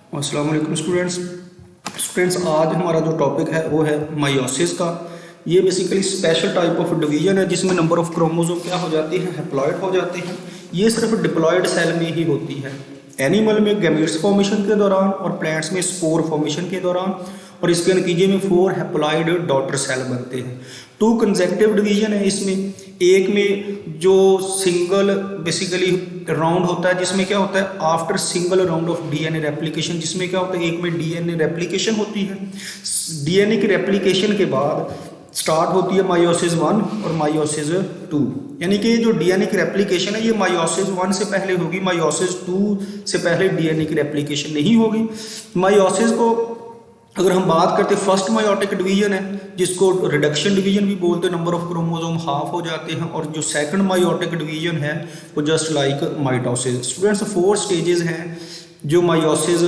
अस्सलाम वालेकुम स्टूडेंट्स आज हमारा जो टॉपिक है वो है मायोसिस का। ये basically special type of division है जिसमें नंबर ऑफ क्रोमोसोम क्या हो जाती है, हैप्लॉइड हो जाते हैं। ये सिर्फ डिप्लॉयड सेल में ही होती है। एनिमल में गैमीट्स फॉर्मेशन के दौरान और प्लांट्स में स्पोर फॉर्मेशन के दौरान, और इसके नतीजे में 4 हैप्लॉइड डॉटर सेल बनते हैं। 2 कंसेक्टिव डिवीजन है इसमें। एक में जो सिंगल बेसिकली राउंड होता है जिसमें क्या होता है after single round of DNA replication, जिसमें क्या होता है एक में डीएनए रेप्लिकेशन होती है। डीएनए की रेप्लिकेशन के बाद स्टार्ट होती है मायोसिस 1 और मायोसिस 2। यानी कि जो डीएनए की रेप्लिकेशन है ये मायोसिस 1 से पहले होगी, मायोसिस 2 से पहले डीएनए की रेप्लिकेशन नहीं होगी। मायोसिस को अगर हम बात करते हैं फर्स्ट मायोटिक डिवीजन है जिसको रिडक्शन डिवीजन भी बोलते हैं, नंबर ऑफ क्रोमोसोम हाफ हो जाते हैं। और जो सेकंड मायोटिक डिवीजन है वो just like mitosis. Students 4 stages हैं जो मायोसिस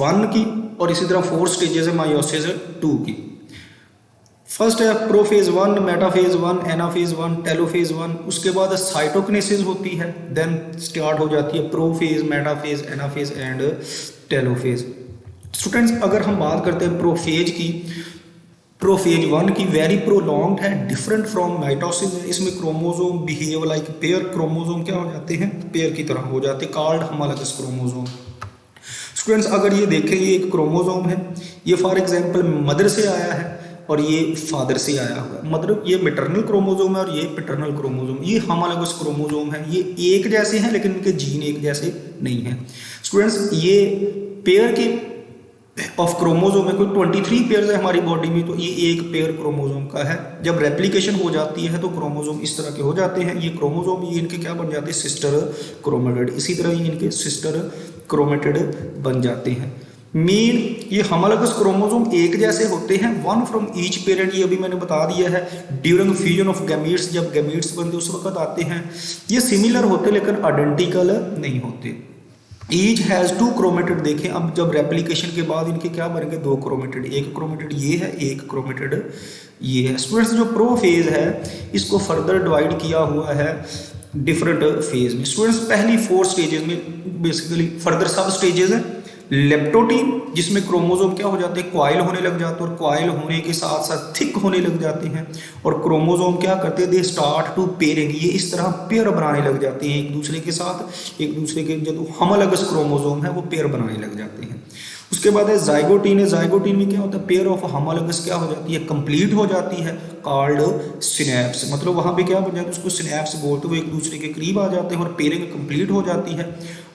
1 की, और इसी तरह 4 स्टेजेस है मायोसिस 2 की। फर्स्ट है प्रोफेज 1, मेटाफेज 1, एनाफेज 1, टेलोफेज 1। उसके बाद साइटोकिनेसिस होती है, देन स्टार्ट हो जाती है prophase, metaphase, anaphase and telophase. Students अगर हम बात करते हैं प्रोफेज की, प्रोफेज 1 की वेरी प्रोलॉन्ग्ड है, डिफरेंट फ्रॉम माइटोसिस है। इसमें chromosome behave like pair, chromosome क्या हो जाते हैं पेयर की तरह हो जाते हैं, कॉल्ड होमोलॉगस क्रोमोसोम। स्टूडेंट्स अगर ये देखें ये एक क्रोमोसोम है, ये फॉर एग्जांपल मदर से आया है और ये फादर से आया हुआ है। मतलब ये मैटरनल क्रोमोसोम है और ये पैटर्नल क्रोमोसोम, ये होमोलॉगस क्रोमोसोम है। ये एक जैसे हैं लेकिन इनके जीन एक जैसे नहीं हैं। स्टूडेंट्स ये पेयर की ऑफ क्रोमोसोम है, कोई 23 पेयर है हमारी बॉडी में, तो ये एक पेयर क्रोमोसोम का है। जब रेप्लिकेशन हो जाती है तो क्रोमोसोम इस तरह के हो जाते हैं। ये क्रोमोसोम ये इनके क्या बन जाते हैं सिस्टर क्रोमेटिड, इसी तरह ये इनके सिस्टर क्रोमेटिड बन जाते हैं। मेन ये होमोलॉगस क्रोमोसोम एक जैसे होते हैं, वन फ्रॉम ईच पेरेंट, ये अभी मैंने बता दिया है। ड्यूरिंग फ्यूजन ऑफ गैमीट्स, जब गैमीट्स बनते उस वक्त आते हैं। ये सिमिलर होते लेकिन आइडेंटिकल नहीं होते। Each has 2 chromatid. देखें अब जब रेप्लिकेशन के बाद इनके क्या बनेंगे 2 क्रोमेटिड, एक क्रोमेटिड ये है, एक क्रोमेटिड ये है। स्टूडेंट्स जो प्रोफेज है इसको फर्दर डिवाइड किया हुआ है डिफरेंट फेज में। स्टूडेंट्स पहली 4 स्टेजेस में बेसिकली फर्दर सब स्टेजेस है। लेप्टोटीन जिसमें क्रोमोसोम क्या हो जाते हैं क्वाइल होने लग जाते हैं, और क्वाइल होने के साथ साथ थिक होने लग जाते हैं। और क्रोमोसोम क्या करते हैं दे स्टार्ट टू पेयरिंग, ये इस तरह पेयर बनाने लग जाते हैं एक दूसरे के साथ। एक दूसरे के जो होमोलॉगस क्रोमोसोम है वो पेयर बनाने लग जाते हैं। उसके बाद है जाइगोटीन है। जाइगोटीन में क्या होता है पेयर ऑफ होमोलॉगस क्या हो जाती है कंप्लीट हो जाती है, कॉल्ड सिनैप्स। मतलब वहाँ पे क्या बन जाता है उसको सिनैप्स बोलते हुए एक दूसरे के करीब आ जाते हैं और पेयरिंग कंप्लीट हो जाती है।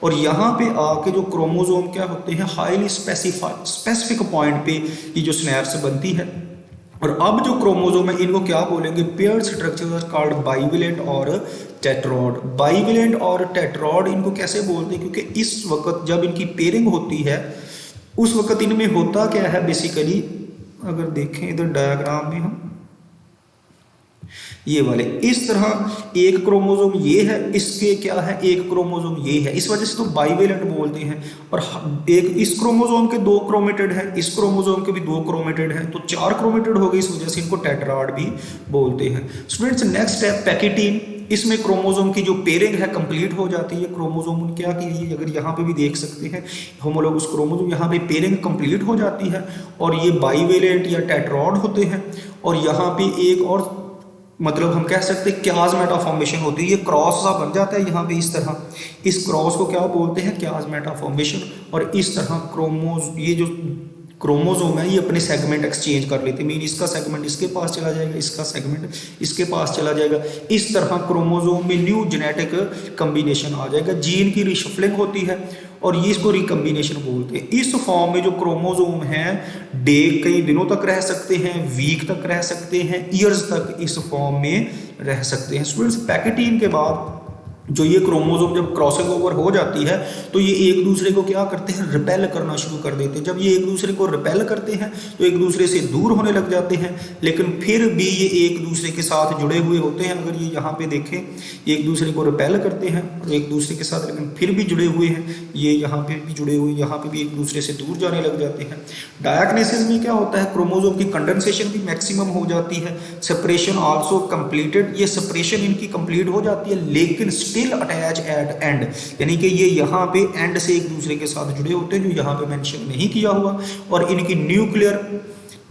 और यहाँ पे आके जो क्रोमोसोम क्या होते हैं हाईली स्पेसिफिक पॉइंट पे ये जो सिनैप्स बनती है। और अब जो क्रोमोसोम है इनको क्या बोलेंगे पेयर स्ट्रक्चर कॉल्ड बाइवेलेंट और टेट्रॉड। बाइवेलेंट और टेट्रॉड इनको कैसे बोलते हैं क्योंकि इस वक्त जब इनकी पेयरिंग होती है उस वक्त इनमें होता क्या है बेसिकली, अगर देखें इधर डायग्राम में हम ये वाले इस तरह एक क्रोमोसोम ये है, इसके क्या है एक क्रोमोसोम ये है, इस वजह से तो बाइवेलेंट बोलते हैं। और एक इस क्रोमोसोम के 2 क्रोमेटिड है, इस क्रोमोसोम के भी 2 क्रोमेटिड है, तो 4 क्रोमेटिड हो गए, इस वजह से इनको टेट्राड भी बोलते हैं। स्टूडेंट्स नेक्स्ट है पैकेटीन। इसमें क्रोमोसोम की जो पेयरिंग है कंप्लीट हो जाती है। क्रोमोसोम क्या की अगर यहाँ पे भी देख सकते हैं होमोलॉगस क्रोमोसोम, यहाँ पे पेयरिंग कंप्लीट हो जाती है और ये बाइवेलेंट या टेट्रॉड होते हैं। और यहाँ पे एक और मतलब हम कह सकते हैं क्याज़मेटा फॉर्मेशन होती है, ये क्रॉस सा बन जाता है यहाँ पे इस तरह। इस क्रॉस को क्या बोलते हैं क्याज़मेटा फॉर्मेशन। और इस तरह ये जो क्रोमोसोम है ये अपने सेगमेंट एक्सचेंज कर लेते हैं, मीन इसका सेगमेंट इसके पास चला जाएगा, इसका सेगमेंट इसके पास चला जाएगा। इस तरह क्रोमोसोम में न्यू जेनेटिक कम्बिनेशन आ जाएगा, जीन की रिशफलिंग होती है और ये इसको रिकम्बिनेशन बोलते हैं। इस फॉर्म में जो क्रोमोसोम हैं कई दिनों तक रह सकते हैं, वीक तक रह सकते हैं, ईयर्स तक इस फॉर्म में रह सकते हैं। स्टूडेंट्स पैकेटीन के बाद जो ये क्रोमोसोम जब क्रॉसिंग ओवर हो जाती है तो ये एक दूसरे को क्या करते हैं रिपेल करना शुरू कर देते हैं। जब ये एक दूसरे को रिपेल करते हैं तो एक दूसरे से दूर होने लग जाते हैं, लेकिन फिर भी ये एक दूसरे के साथ जुड़े हुए होते हैं। अगर ये यहाँ पे देखें एक दूसरे को रिपेल करते हैं और एक दूसरे के साथ, लेकिन फिर भी जुड़े हुए हैं। ये यहाँ पे भी जुड़े हुए, यहाँ पे भी एक दूसरे से दूर जाने लग जाते हैं। डायग्नेसिस में क्या होता है क्रोमोसोम की कंडेंसेशन भी मैक्सिमम हो जाती है, सेपरेशन आल्सो कंप्लीटेड। ये सेपरेशन इनकी कंप्लीट हो जाती है लेकिन स्टिल अटैच एट एंड, यानी कि ये यहाँ पे एंड से एक दूसरे के साथ जुड़े होते हैं, जो यहाँ पे मेंशन नहीं किया हुआ। और इनकी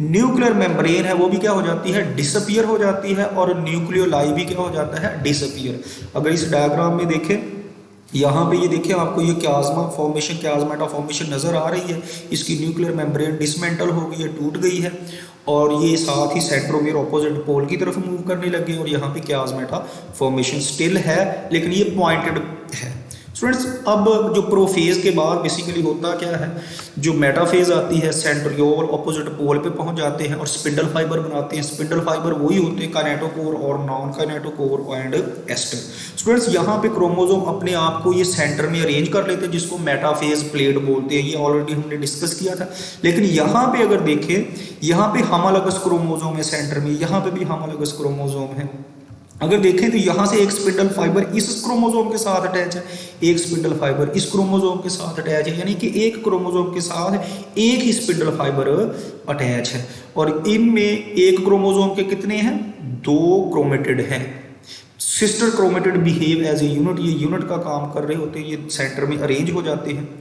न्यूक्लियर मेम्ब्रेन है वो भी क्या हो जाती है, डिसअपियर हो जाती है, और न्यूक्लियोलाई भी क्या हो जाता है, डिसअपियर। अगर इस डायग्राम में देखें, यहाँ पे ये देखिए आपको ये क्याज्मा फॉर्मेशन, क्याज्मेटा फॉर्मेशन नजर आ रही है। इसकी न्यूक्लियर मेम्ब्रेन डिसमेंटल हो गई है, टूट गई है, और ये साथ ही सेंट्रोमियर ऑपोजिट पोल की तरफ मूव करने लगे, और यहाँ पे क्याज्मेटा फॉर्मेशन स्टिल है, लेकिन ये पॉइंटेड है। स्टूडेंट्स, अब जो प्रोफेज के बाद बेसिकली होता क्या है, जो मेटाफेज आती है, सेंट्रियोल ऑपोजिट पोल पे पहुंच जाते हैं और स्पिंडल फाइबर बनाते हैं। स्पिंडल फाइबर वही होते हैं काइनेटोकोर और non kinetochore and aster. Students, यहाँ पे क्रोमोसोम अपने आप को ये सेंटर में अरेंज कर लेते हैं, जिसको मेटाफेज प्लेट बोलते हैं। ये ऑलरेडी हमने डिस्कस किया था। लेकिन यहाँ पे अगर देखें, यहाँ पे होमोलॉगस क्रोमोसोम है सेंटर में, यहाँ पे भी होमोलॉगस क्रोमोसोम है। अगर देखें तो यहाँ से एक स्पिंडल फाइबर इस क्रोमोसोम के साथ अटैच है, एक स्पिंडल फाइबर इस क्रोमोसोम के साथ अटैच है, यानी कि एक क्रोमोसोम के साथ एक ही स्पिंडल फाइबर अटैच है। और इनमें एक क्रोमोसोम के कितने हैं, 2 क्रोमेटिड हैं। Sister chromatid behave as a unit, ये यूनिट का काम कर रहे होते हैं, ये सेंटर में अरेंज हो जाते हैं।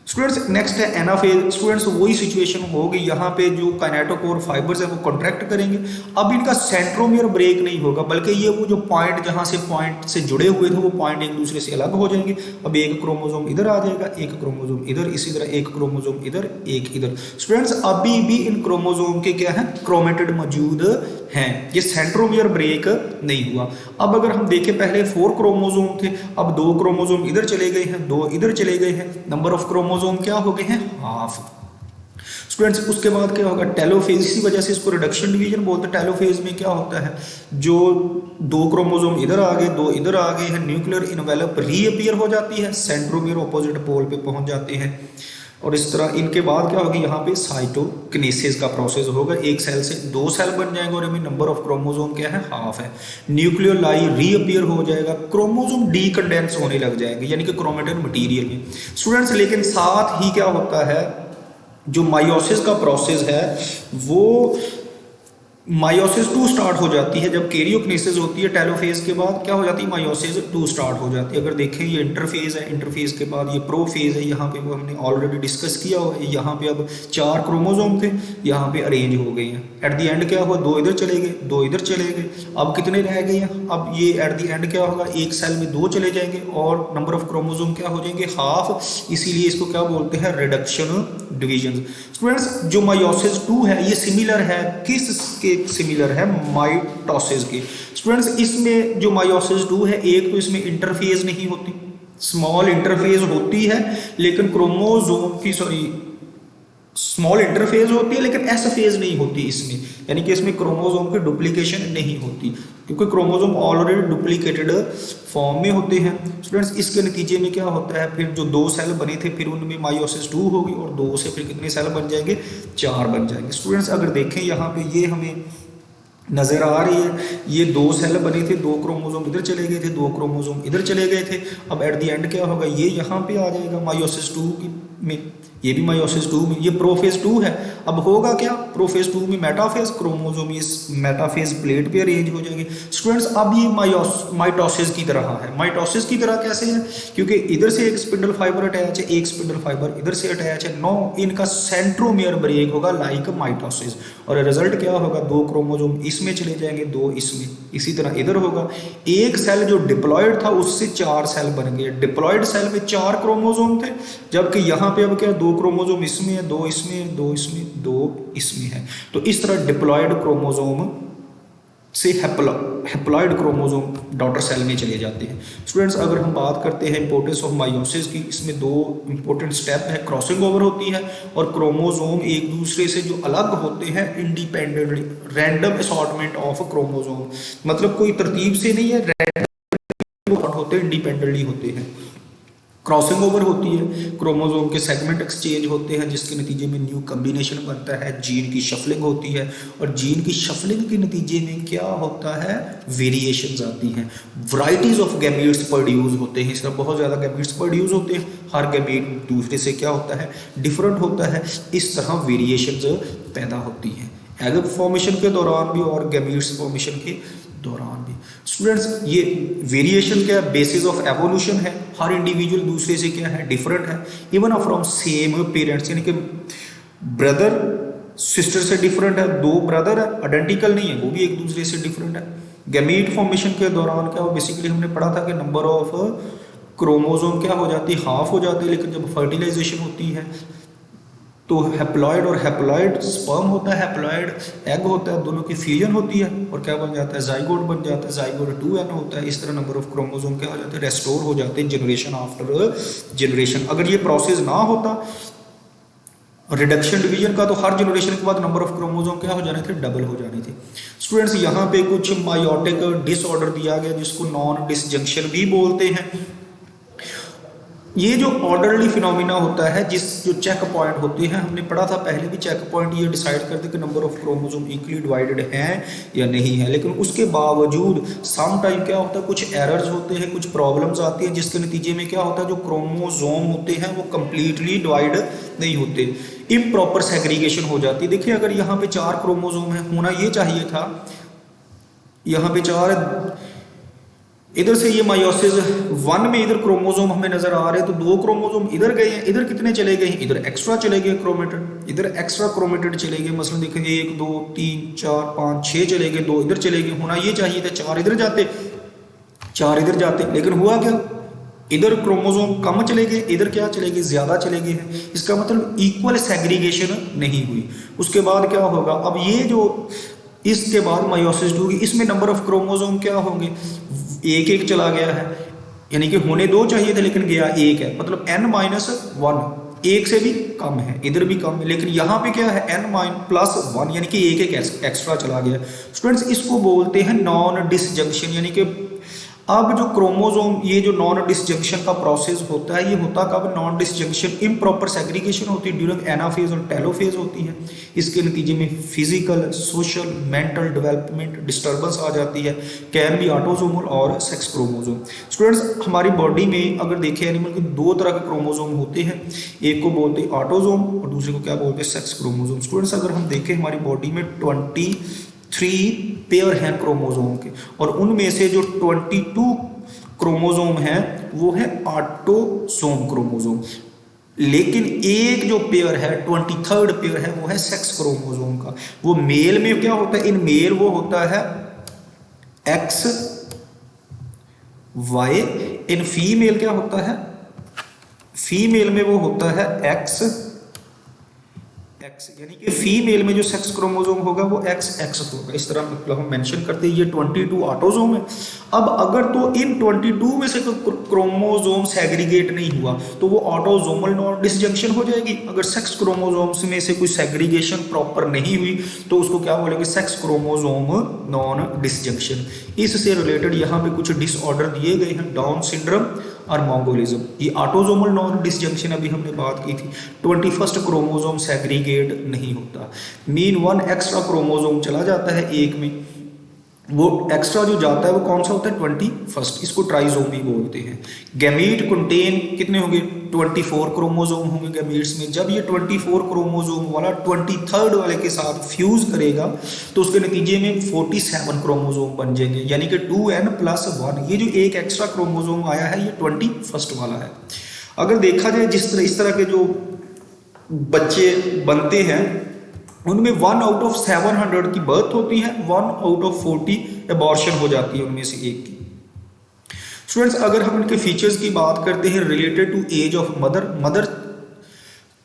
स्टूडेंट्स, नेक्स्ट है एनाफेज। स्टूडेंट्स, वही सिचुएशन होगी, यहाँ पे जो काइनेटोकोर फाइबर्स है वो कॉन्ट्रैक्ट करेंगे। अब इनका सेंट्रोमियर ब्रेक नहीं होगा, बल्कि ये वो जो पॉइंट जहाँ से पॉइंट से जुड़े हुए थे वो पॉइंट एक दूसरे से अलग हो जाएंगे। अब एक क्रोमोसोम इधर आ जाएगा, एक क्रोमोसोम इधर, इसी तरह एक क्रोमोसोम इधर, एक इधर। स्टूडेंट्स, अभी भी इन क्रोमोसोम के क्या है, क्रोमेटिड मौजूद हैं, ये सेंट्रोमियर ब्रेक नहीं हुआ। अब अगर हम देखें, पहले 4 क्रोमोसोम थे, अब 2 क्रोमोसोम इधर चले गए हैं, 2 इधर चले गए हैं, नंबर ऑफ क्रोमोसोम क्या हो गए हैं, हाफ। स्टूडेंट्स, उसके बाद क्या होगा, टेलोफेज, इसी वजह से इसको रिडक्शन डिवीजन बोलते हैं। टेलोफेज में क्या होता है, जो 2 क्रोमोसोम इधर आ गए, 2 इधर आ गए हैं, न्यूक्लियर इनवेलप रीअपीयर हो जाती है, सेंट्रोमियर ऑपोजिट पोल पे पहुंच जाते हैं। और इस तरह इनके बाद क्या होगा, यहाँ पे साइटोकिनेसिस का प्रोसेस होगा, एक सेल से 2 सेल बन जाएंगे, और इनमें नंबर ऑफ क्रोमोसोम क्या है, हाफ है। न्यूक्लियोलाई रीअपीयर हो जाएगा, क्रोमोसोम डीकंडेंस होने लग जाएंगे, यानी कि क्रोमेटिन मटेरियल में। स्टूडेंट्स, लेकिन साथ ही क्या होता है, जो मायोसिस का प्रोसेस है वो मायोसिस 2 स्टार्ट हो जाती है। जब कैरियोकिनेसिस होती है टेलोफेज के बाद, क्या हो जाती है, मायोसिस 2 स्टार्ट हो जाती है। अगर देखें, ये इंटरफेज है, इंटरफेज के बाद ये प्रोफेज है, यहाँ पे वो हमने ऑलरेडी डिस्कस किया हुआ है। यहाँ पे अब 4 क्रोमोसोम थे, यहाँ पे अरेंज हो गए हैं। एट द एंड क्या हुआ, 2 इधर चले गए, 2 इधर चले गए, अब कितने रह गए हैं, अब ये एट द एंड क्या होगा, एक सेल में 2 चले जाएंगे, और नंबर ऑफ क्रोमोसोम क्या हो जाएंगे, हाफ। इसीलिए इसको क्या बोलते हैं, रिडक्शन डिवीजन। स्टूडेंट्स, जो मायोसिस 2 है ये सिमिलर है, किस के सिमिलर है, माइटोसिस के। स्टूडेंट्स, इसमें जो मायोसिस 2 है, एक तो इसमें इंटरफेज नहीं होती, स्मॉल इंटरफेज होती है, लेकिन क्रोमोसोम की स्मॉल इंटरफेज होती है, लेकिन एस फेज नहीं होती इसमें, यानी कि इसमें क्रोमोसोम की डुप्लीकेशन नहीं होती, क्योंकि क्रोमोसोम ऑलरेडी डुप्लीकेटेड फॉर्म में होते हैं। स्टूडेंट्स, इसके नतीजे में क्या होता है, फिर जो 2 सेल बने थे, फिर उनमें मायोसिस 2 होगी, और 2 से फिर कितने सेल बन जाएंगे, 4 बन जाएंगे। स्टूडेंट्स, अगर देखें यहाँ पे ये हमें नजर आ रही है, ये 2 सेल बने थे, 2 क्रोमोसोम इधर चले गए थे, 2 क्रोमोसोम इधर चले गए थे। अब एट द एंड क्या होगा, ये यहाँ पे आ जाएगा मायोसिस 2 में, ये भी मायोसिस 2 में, ये प्रोफेज 2 है। अब होगा क्या, प्रोफेज 2 में मेटाफेज, क्रोमोसोम इस मेटाफेज प्लेट पे अरेंज हो जाएंगे। स्टूडेंट्स, अब ये माइटोसिस की तरह है। माइटोसिस की तरह कैसे है, क्योंकि इधर से एक स्पिंडल फाइबर अटैच है, एक स्पिंडल फाइबर इधर से अटैच है, 9 इनका सेंट्रोमियर ब्रेक होगा लाइक माइटोसिस, और रिजल्ट क्या होगा, 2 क्रोमोसोम इसमें चले जाएंगे, 2 इसमें, इसी तरह इधर होगा। एक सेल जो डिप्लॉयड था उससे 4 सेल बन गए। डिप्लॉयड सेल में 4 क्रोमोसोम थे, जबकि यहाँ पे अब क्या, 2 क्रोमोसोम इसमें है, 2 इसमें, 2 इसमें, 2 इसमें है। तो इस तरह डिप्लॉयड क्रोमोसोम से हैप्लॉयड क्रोमोसोम डॉटर सेल में चले जाते हैं। स्टूडेंट्स, अगर हम बात करते हैं इंपॉर्टेंस ऑफ मायोसिस की, इसमें 2 इंपॉर्टेंट स्टेप है, क्रॉसिंग ओवर होती है, और क्रोमोसोम एक दूसरे से जो अलग होते हैं independently, random assortment of chromosome, मतलब कोई तरतीब से नहीं है, रैंडम होते हैं, इंडिपेंडेंटली होते हैं। क्रॉसिंग ओवर होती है, क्रोमोसोम के सेगमेंट एक्सचेंज होते हैं, जिसके नतीजे में न्यू कॉम्बिनेशन बनता है, जीन की शफलिंग होती है, और जीन की शफलिंग के नतीजे में क्या होता है, वेरिएशंस आती हैं, वैरायटीज ऑफ गैमीट्स प्रोड्यूस होते हैं। इसका बहुत ज़्यादा गैमीट्स प्रोड्यूस होते हैं, हर गैमीट दूसरे से क्या होता है, डिफरेंट होता है, इस तरह वेरिएशंस पैदा होती हैं। एग फॉर्मेशन के दौरान भी और गैमीट्स फॉर्मेशन के दौरान भी। स्टूडेंट्स ये वेरिएशन क्या है, बेसिस ऑफ एवोल्यूशन है, हर इंडिविजुअल दूसरे से क्या है, डिफरेंट है। इवन फ्रॉम सेम पेरेंट्स, यानी कि ब्रदर सिस्टर से डिफरेंट है, दो ब्रदर है आइडेंटिकल नहीं है, वो भी एक दूसरे से डिफरेंट है। गैमीट फॉर्मेशन के दौरान क्या हो, बेसिकली हमने पढ़ा था कि नंबर ऑफ क्रोमोसोम क्या हो जाती है, हाफ हो जाती है, लेकिन जब फर्टिलाइजेशन होती है तो हैप्लॉइड और हैप्लॉइड स्पर्म होता है, हैप्लॉइड एग होता है, दोनों की फ्यूजन होती है और क्या बन जाता है, जाइगोट बन जाता है, जाइगोट 2n होता है। इस तरह नंबर ऑफ क्रोमोसोम क्या हो जाते हैं, रेस्टोर हो जाते हैं जनरेशन आफ्टर जनरेशन। अगर ये प्रोसेस ना होता रिडक्शन डिवीजन का, तो हर जनरेशन के बाद नंबर ऑफ क्रोमोसोम क्या हो जाने थे, डबल हो जाने थे। स्टूडेंट्स यहाँ पे कुछ मायोटिक डिसऑर्डर दिया गया जिसको नॉन डिसजंक्शन भी बोलते हैं। ये जो ऑर्डरली फिनोमिना होता है, जिस जो चेक पॉइंट होते हैं, हमने पढ़ा था पहले भी, चेक पॉइंट ये डिसाइड करते कि number of chromosome equally divided हैं या नहीं है। लेकिन उसके बावजूद सम टाइम क्या होता है, कुछ एरर्स होते हैं, कुछ प्रॉब्लम्स आती हैं, जिसके नतीजे में क्या होता है, जो क्रोमोसोम होते हैं वो कंप्लीटली डिवाइड नहीं होते, इम्प्रॉपर सेग्रीगेशन हो जाती है। देखिए अगर यहाँ पे 4 क्रोमोसोम है, होना ये चाहिए था, यहाँ पे 4, इधर से ये मायोसिस 1 में इधर क्रोमोसोम हमें नजर आ रहे हैं, तो 2 क्रोमोसोम इधर गए हैं, इधर कितने चले गए हैं, इधर एक्स्ट्रा चले गए क्रोमेटिड, इधर एक्स्ट्रा क्रोमेटिड चले गए। मसलन देखिए 1 2 3 4 5 6 चले गए, 2 इधर चले गए। होना ये चाहिए था 4 इधर जाते, 4 इधर जाते, लेकिन हुआ क्या, इधर क्रोमोसोम कम चले गए, इधर क्या चले गए, ज्यादा चले गए हैं। इसका मतलब इक्वल सेग्रीगेशन नहीं हुई। उसके बाद क्या होगा, अब ये जो इसके बाद मायोसिस 2 की, इसमें नंबर ऑफ क्रोमोसोम क्या होंगे, एक एक चला गया है, यानी कि होने 2 चाहिए थे लेकिन गया 1 है, मतलब n-1, एक से भी कम है, इधर भी कम है, लेकिन यहाँ पे क्या है n-+1, यानी कि एक एक्स्ट्रा चला गया। स्टूडेंट्स इसको बोलते हैं नॉन डिसजंक्शन, यानी कि अब जो क्रोमोसोम, ये जो नॉन डिसजंक्शन का प्रोसेस होता है, ये होता कब, नॉन डिसजंक्शन इम्प्रॉपर सेग्रीगेशन होती है ड्यूरिंग एनाफेज और टेलोफेज होती है। इसके नतीजे में physical, social, mental development disturbance आ जाती है, कैन बी ऑटोसोमल और सेक्स क्रोमोसोम। स्टूडेंट्स हमारी बॉडी में अगर देखें एनिमल के 2 तरह के क्रोमोसोम होते हैं, एक को बोलते हैं ऑटोसोम और दूसरे को क्या बोलते हैं, सेक्स क्रोमोसोम। स्टूडेंट्स अगर हम देखें हमारी बॉडी में 23 पेयर हैं क्रोमोसोम के, और उनमें से जो 22 क्रोमोसोम हैं वो है ऑटोसोम क्रोमोसोम, लेकिन एक जो पेयर है 23rd पेयर है वो है सेक्स क्रोमोसोम का। वो मेल में क्या होता है, इन मेल वो होता है एक्स वाई, इन फीमेल क्या होता है, फीमेल में वो होता है एक्स, यानी कि फीमेल में जो सेक्स क्रोमोसोम होगा वो XX होगा। इस तरह मतलब हम मेंशन करते हैं ये 22 ऑटोसोम है। अब अगर तो इन 22 में से क्रोमोसोम सेग्रीगेट नहीं हुआ तो वो ऑटोसोमल नॉन डिसजंक्शन हो जाएगी। अगर सेक्स क्रोमोसोम्स में से कोई सेग्रीगेशन प्रॉपर नहीं हुई तो उसको क्या बोलेंगे, सेक्स क्रोमोसोम नॉन डिसजंक्शन। इससे रिलेटेड यहाँ पे कुछ डिसऑर्डर दिए गए हैं, डाउन सिंड्रोम और मोंगोलिज्म। ये ऑटोसोमल नॉन डिसजंक्शन अभी हमने बात की थी। 21st क्रोमोसोम सेग्रीगेट नहीं होता, मीन 1 एक्स्ट्रा क्रोमोसोम चला जाता है एक में, वो एक्स्ट्रा जो जाता है वो कौन सा होता है, 21st, इसको ट्राइसोमी बोलते हैं। गैमीट कंटेन कितने होंगे, 24 क्रोमोसोम होंगे गैमीट्स में। जब ये 24 क्रोमोसोम वाला 23rd वाले के साथ फ्यूज करेगा तो उसके नतीजे में 47 क्रोमोसोम बन जाएंगे, यानी कि 2n+1। ये जो एक एक्स्ट्रा क्रोमोसोम आया है ये 21st वाला है। अगर देखा जाए जिस तरह इस तरह के जो बच्चे बनते हैं उनमें 1 आउट ऑफ 700 की बर्थ होती है, 1 आउट ऑफ 40 एबॉर्शन हो जाती है उनमें से एक की। स्टूडेंट्स अगर हम इनके फीचर्स की बात करते हैं related to age of mother, mother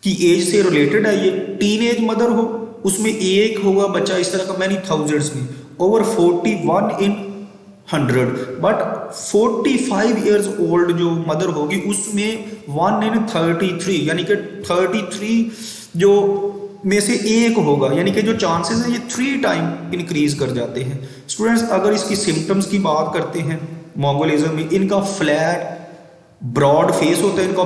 की एज से रिलेटेड है ये। टीन एज मदर हो उसमें एक होगा बच्चा इस तरह का, मैनी थाउजेंड्स में, over 41 in 100, but 45 years old जो मदर होगी उसमें 1 in 33, यानी कि 33 जो में से एक होगा, यानी कि जो चांसेस हैं ये 3 टाइम इंक्रीज कर जाते हैं। स्टूडेंट्स अगर इसकी सिम्टम्स की बात करते हैं मोंगोलिज्म में, इनका फ्लैट ब्रॉड फेस होता है, इनका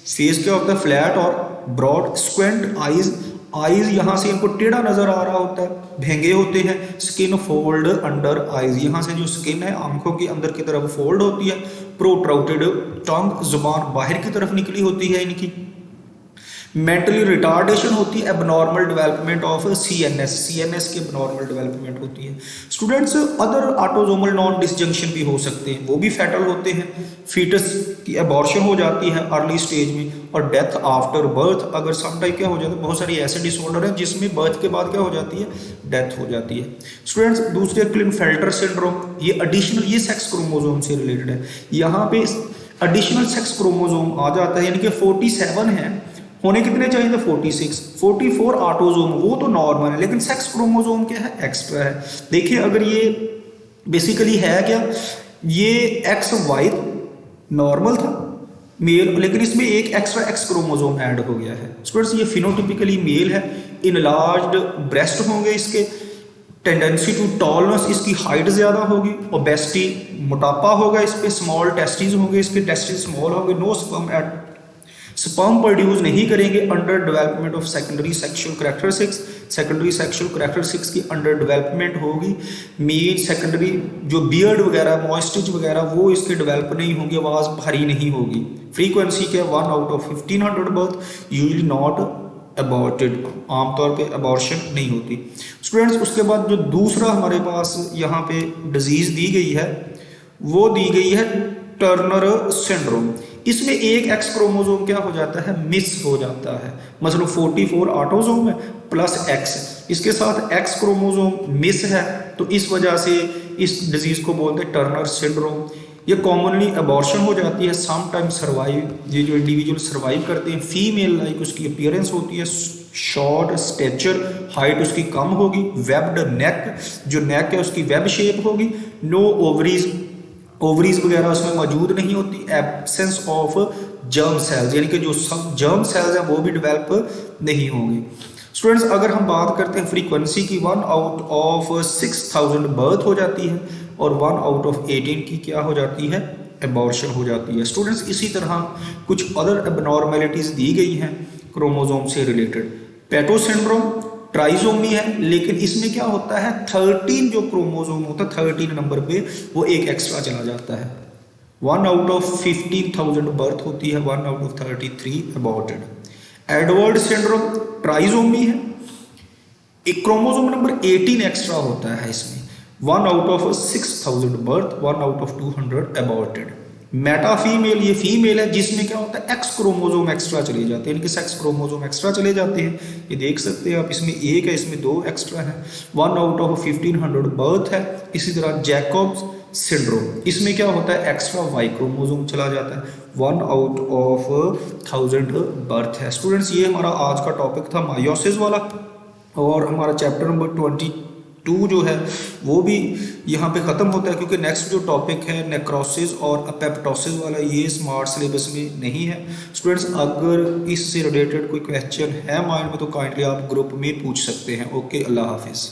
फेस क्या होता है, फ्लैट और ब्रॉड। स्क्वेंट आईज, आईज यहाँ से इनको टेढ़ा नजर आ रहा होता है, भेंगे होते हैं। स्किन फोल्ड अंडर आईज, यहाँ से जो स्किन है आंखों के अंदर की तरफ फोल्ड होती है। प्रोट्राउटेड टंग, जुबान बाहर की तरफ निकली होती है इनकी। मेंटली रिटार्डेशन होती है, abnormal development of CNS, CNS की एबनॉर्मल डेवलपमेंट होती है। Students other autosomal non disjunction भी हो सकते हैं, वो भी फैटल होते हैं। फीटस की अबॉर्शन हो जाती है अर्ली स्टेज में, और डेथ आफ्टर बर्थ, अगर सम टाइप क्या हो जाता है, बहुत सारी ऐसे डिसऑर्डर हैं जिसमें बर्थ के बाद क्या हो जाती है, डेथ हो जाती है। स्टूडेंट्स दूसरे क्लिनफेल्टर सिंड्रोम, ये एडिशनल, ये सेक्स क्रोमोसोम से रिलेटेड है। यहाँ पे एडिशनल सेक्स क्रोमोसोम आ जाता है, यानी कि 47 है, होने कितने चाहिए थे 46, 44 ऑटोसोम, वो तो नॉर्मल है, लेकिन सेक्स क्रोमोसोम क्या है, एक्स्ट्रा है। देखिए अगर ये बेसिकली है क्या, ये एक्स वाई नॉर्मल था मेल, लेकिन इसमें एक एक्स्ट्रा एक्स क्रोमोसोम ऐड हो गया है। स्टूडेंट्स ये फिनोटिपिकली मेल है, इनलार्ज्ड ब्रेस्ट होंगे इसके, टेंडेंसी टू टॉलनेस, इसकी हाइट ज़्यादा होगी, ओबेसिटी मोटापा होगा इस पर, स्मॉल टेस्टिस होंगे इसके, टेस्टिस स्मॉल होंगे, no sperm at, sperm produce नहीं करेंगे, under development of secondary sexual characteristics, secondary sexual characteristics की अंडर डेवलपमेंट होगी। मेन सेकेंडरी जो बियर्ड वगैरह, मॉइस्चर वगैरह, वो इसके डेवलप नहीं होंगी, आवाज़ भारी नहीं होगी। फ्रीक्वेंसी क्या, 1 out of 1500 birth, usually not aborted, आमतौर पे अबॉर्शन नहीं होती। स्टूडेंट्स उसके बाद जो दूसरा हमारे पास यहाँ पे डिजीज़ दी गई है, वो दी गई है टर्नर सिंड्रोम। इसमें एक एक्स क्रोमोसोम क्या हो जाता है, मिस हो जाता है, मतलब 44 ऑटोसोम है प्लस एक्स, इसके साथ एक्स क्रोमोसोम मिस है, तो इस वजह से इस डिजीज़ को बोलते हैं टर्नर सिंड्रोम। ये कॉमनली अबॉर्शन हो जाती है, सम टाइम सर्वाइव, ये जो इंडिविजुअल सर्वाइव करते हैं, फीमेल लाइक उसकी अपीयरेंस होती है, शॉर्ट स्टेचर, हाइट उसकी कम होगी, वेब्ड नेक, जो नेक है उसकी वेब शेप होगी, नो ओवरीज, ओवरीज वगैरह उसमें मौजूद नहीं होती, एब्सेंस ऑफ जर्म सेल्स, यानी कि जो सब जर्म सेल्स हैं वो भी डेवलप नहीं होंगे। स्टूडेंट्स अगर हम बात करते हैं फ्रीक्वेंसी की, 1 आउट ऑफ 6000 बर्थ हो जाती है, और 1 आउट ऑफ 18 की क्या हो जाती है, एबॉर्शन हो जाती है। स्टूडेंट्स इसी तरह कुछ अदर एबनॉर्मेलिटीज़ दी गई हैं क्रोमोसोम से रिलेटेड। पेटो सिंड्रोम ट्राइजोमी है, लेकिन इसमें क्या होता है, 13 जो क्रोमोसोम होता है 13 नंबर पे वो एक एक्स्ट्रा चला जाता है। 1 आउट ऑफ 15,000 बर्थ होती है, 1 out of 33 aborted. Edward syndrome trisomy है, एक क्रोमोसोम नंबर 18 एक्स्ट्रा होता है इसमें, 1 out of 6000 birth, 1 out of 200 aborted. Meta female, ये फीमेल है जिसमें क्या होता है, एक्स क्रोमोसोम एक्स्ट्रा चले जाते हैं, इनके सेक्स क्रोमोसोम एक्स्ट्रा चले जाते हैं, ये देख सकते हैं आप, इसमें एक है, इसमें 2 एक्स्ट्रा है, 1 आउट ऑफ 1500 बर्थ है। इसी तरह जैकब्स सिंड्रोम, इसमें क्या होता है, एक्स्ट्रा वाई क्रोमोसोम चला जाता है, 1 आउट ऑफ 1000 बर्थ है। स्टूडेंट्स ये हमारा आज का टॉपिक था मायोसिस वाला, और हमारा चैप्टर नंबर 22 जो है वो भी यहाँ पे ख़त्म होता है, क्योंकि नेक्स्ट जो टॉपिक है नेक्रोसिस और अपेप्टोसिस वाला, ये स्मार्ट सिलेबस में नहीं है। स्टूडेंट्स अगर इससे रिलेटेड कोई क्वेश्चन है माइंड में तो काइंडली आप ग्रुप में पूछ सकते हैं। ओके, अल्लाह हाफिज़।